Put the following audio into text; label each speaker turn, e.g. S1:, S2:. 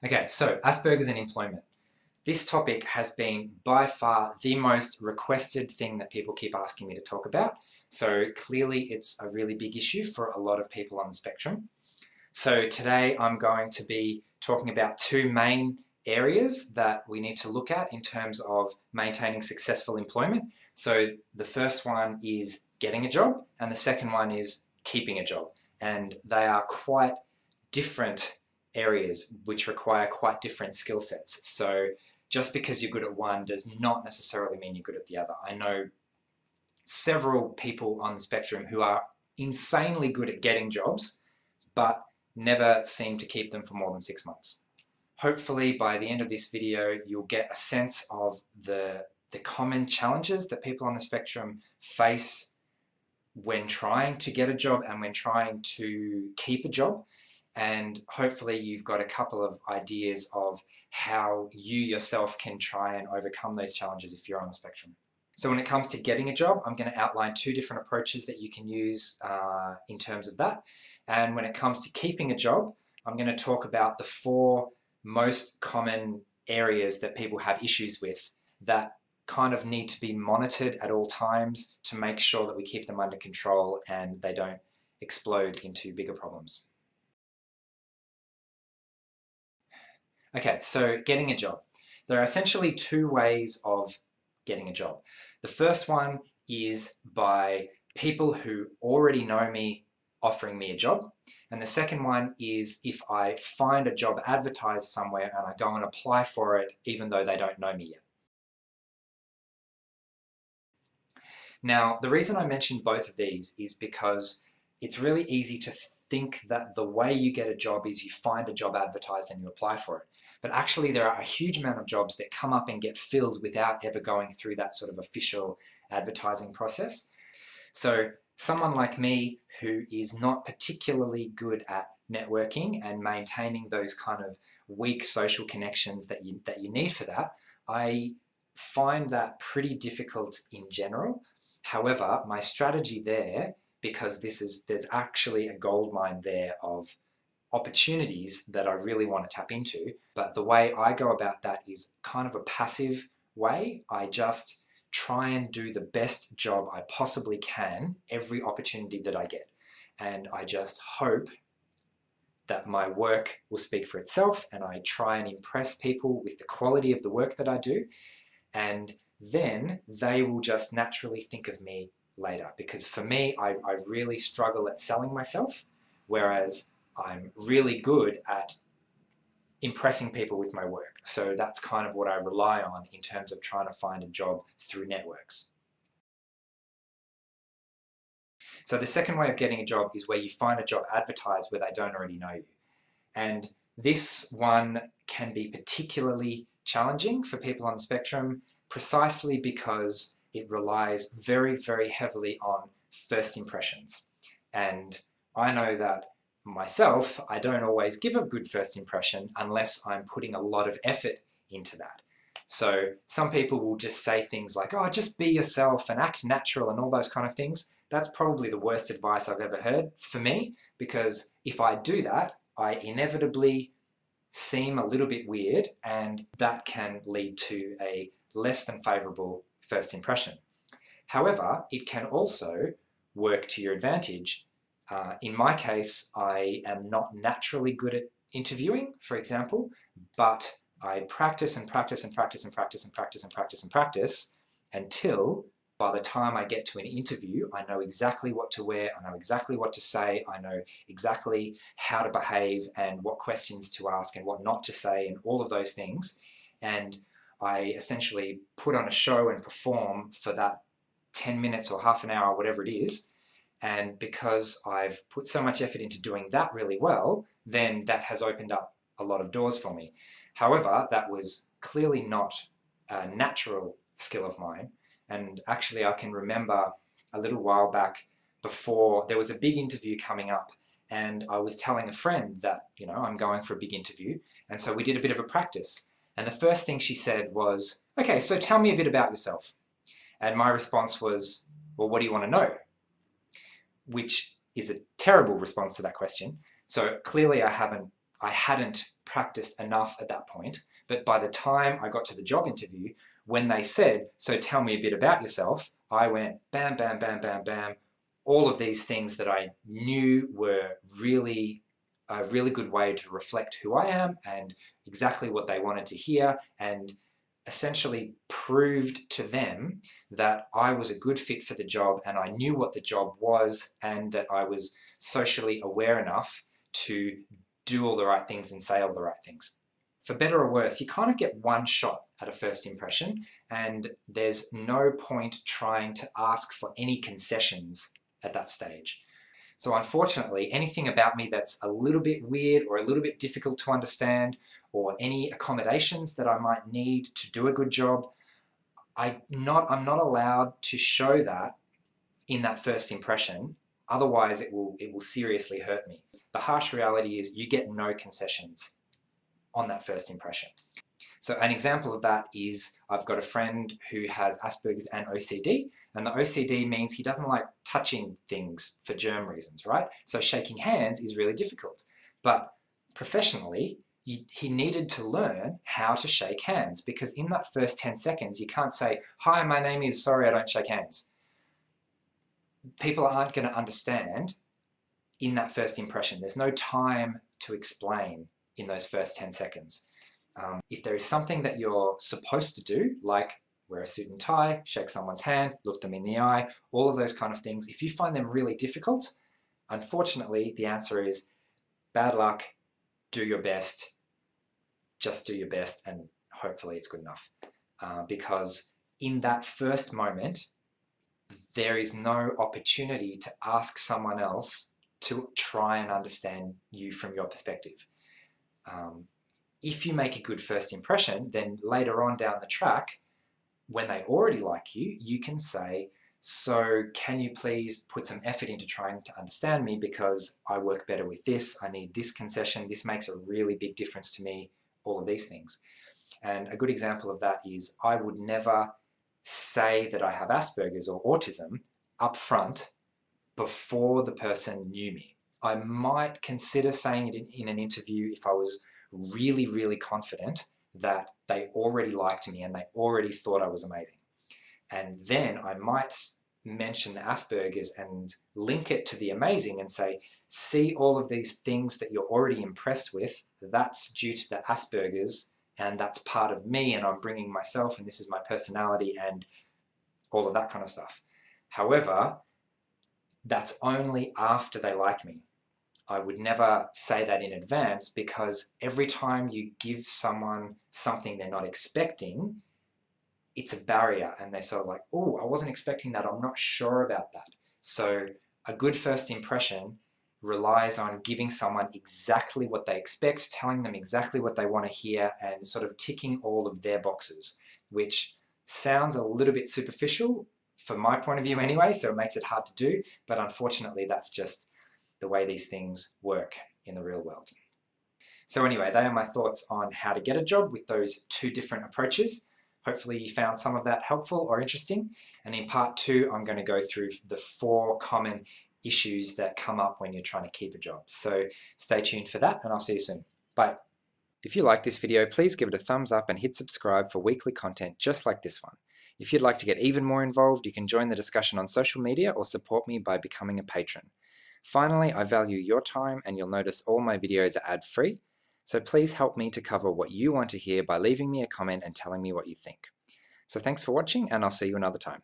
S1: Okay, so Aspergers and Employment. This topic has been by far the most requested thing that people keep asking me to talk about. So clearly it's a really big issue for a lot of people on the spectrum. So today I'm going to be talking about two main areas that we need to look at in terms of maintaining successful employment. So the first one is getting a job and the second one is keeping a job. And they are quite different areas which require quite different skill sets. So just because you're good at one does not necessarily mean you're good at the other. I know several people on the spectrum who are insanely good at getting jobs, but never seem to keep them for more than 6 months. Hopefully by the end of this video, you'll get a sense of the common challenges that people on the spectrum face when trying to get a job and when trying to keep a job. And hopefully you've got a couple of ideas of how you yourself can try and overcome those challenges if you're on the spectrum. So when it comes to getting a job, I'm going to outline two different approaches that you can use in terms of that. And when it comes to keeping a job, I'm going to talk about the four most common areas that people have issues with that kind of need to be monitored at all times to make sure that we keep them under control and they don't explode into bigger problems. Okay, so getting a job. There are essentially two ways of getting a job. The first one is by people who already know me offering me a job. And the second one is if I find a job advertised somewhere and I go and apply for it even though they don't know me yet. Now, the reason I mentioned both of these is because it's really easy to think that the way you get a job is you find a job advertised and you apply for it. But actually there are a huge amount of jobs that come up and get filled without ever going through that sort of official advertising process. So someone like me who is not particularly good at networking and maintaining those kind of weak social connections that you need for that, I find that pretty difficult in general. However, my strategy there, because there's actually a goldmine there of opportunities that I really want to tap into, but the way I go about that is kind of a passive way. I just try and do the best job I possibly can every opportunity that I get. And I just hope that my work will speak for itself and I try and impress people with the quality of the work that I do. And then they will just naturally think of me later. Because for me, I really struggle at selling myself, whereas I'm really good at impressing people with my work. So that's kind of what I rely on in terms of trying to find a job through networks. So the second way of getting a job is where you find a job advertised where they don't already know you. And this one can be particularly challenging for people on the spectrum precisely because it relies very, very heavily on first impressions. And I know that myself, I don't always give a good first impression unless I'm putting a lot of effort into that. So some people will just say things like, oh, just be yourself and act natural and all those kind of things. That's probably the worst advice I've ever heard for me, because if I do that, I inevitably seem a little bit weird and that can lead to a less than favourable first impression. However, it can also work to your advantage. In my case, I am not naturally good at interviewing, for example, but I practice and practice and practice and practice and practice and practice and practice until by the time I get to an interview, I know exactly what to wear, I know exactly what to say, I know exactly how to behave and what questions to ask and what not to say and all of those things. And I essentially put on a show and perform for that 10 minutes or half an hour, or whatever it is. And because I've put so much effort into doing that really well, then that has opened up a lot of doors for me. However, that was clearly not a natural skill of mine. And actually I can remember a little while back before there was a big interview coming up and I was telling a friend that, you know, I'm going for a big interview. And so we did a bit of a practice. And the first thing she said was, okay, so tell me a bit about yourself. And my response was, well, what do you want to know? Which is a terrible response to that question. So clearly I hadn't practiced enough at that point, but by the time I got to the job interview, when they said, so tell me a bit about yourself, I went bam, bam, bam, bam, bam, all of these things that I knew were really a really good way to reflect who I am and exactly what they wanted to hear, and essentially proved to them that I was a good fit for the job and I knew what the job was and that I was socially aware enough to do all the right things and say all the right things. For better or worse, you kind of get one shot at a first impression, and there's no point trying to ask for any concessions at that stage. So unfortunately, anything about me that's a little bit weird or a little bit difficult to understand, or any accommodations that I might need to do a good job, I'm not allowed to show that in that first impression. Otherwise, it will seriously hurt me. The harsh reality is you get no concessions on that first impression. So an example of that is I've got a friend who has Aspergers and OCD, and the OCD means he doesn't like touching things for germ reasons, right? So shaking hands is really difficult. But professionally, he needed to learn how to shake hands, because in that first 10 seconds, you can't say, hi, my name is, sorry, I don't shake hands. People aren't going to understand in that first impression. There's no time to explain in those first 10 seconds. If there is something that you're supposed to do, like wear a suit and tie, shake someone's hand, look them in the eye, all of those kind of things, if you find them really difficult, unfortunately, the answer is bad luck, do your best, just do your best, and hopefully it's good enough. Because in that first moment, there is no opportunity to ask someone else to try and understand you from your perspective. If you make a good first impression, then later on down the track, when they already like you, you can say, so can you please put some effort into trying to understand me, because I work better with this, I need this concession, this makes a really big difference to me, all of these things. And a good example of that is I would never say that I have Asperger's or autism up front before the person knew me. I might consider saying it in an interview if I was really, really confident that they already liked me and they already thought I was amazing. And then I might mention the Asperger's and link it to the amazing and say, see all of these things that you're already impressed with, that's due to the Asperger's and that's part of me and I'm bringing myself and this is my personality and all of that kind of stuff. However, that's only after they like me. I would never say that in advance, because every time you give someone something they're not expecting, it's a barrier and they're sort of like, oh, I wasn't expecting that, I'm not sure about that. So a good first impression relies on giving someone exactly what they expect, telling them exactly what they want to hear, and sort of ticking all of their boxes, which sounds a little bit superficial from my point of view anyway, so it makes it hard to do, but unfortunately that's just the way these things work in the real world. So anyway, they are my thoughts on how to get a job with those two different approaches. Hopefully you found some of that helpful or interesting. And in part 2, I'm going to go through the 4 common issues that come up when you're trying to keep a job. So stay tuned for that, and I'll see you soon. Bye. If you like this video, please give it a thumbs up and hit subscribe for weekly content just like this one. If you'd like to get even more involved, you can join the discussion on social media or support me by becoming a patron. Finally, I value your time, and you'll notice all my videos are ad-free, so please help me to cover what you want to hear by leaving me a comment and telling me what you think. So thanks for watching, and I'll see you another time.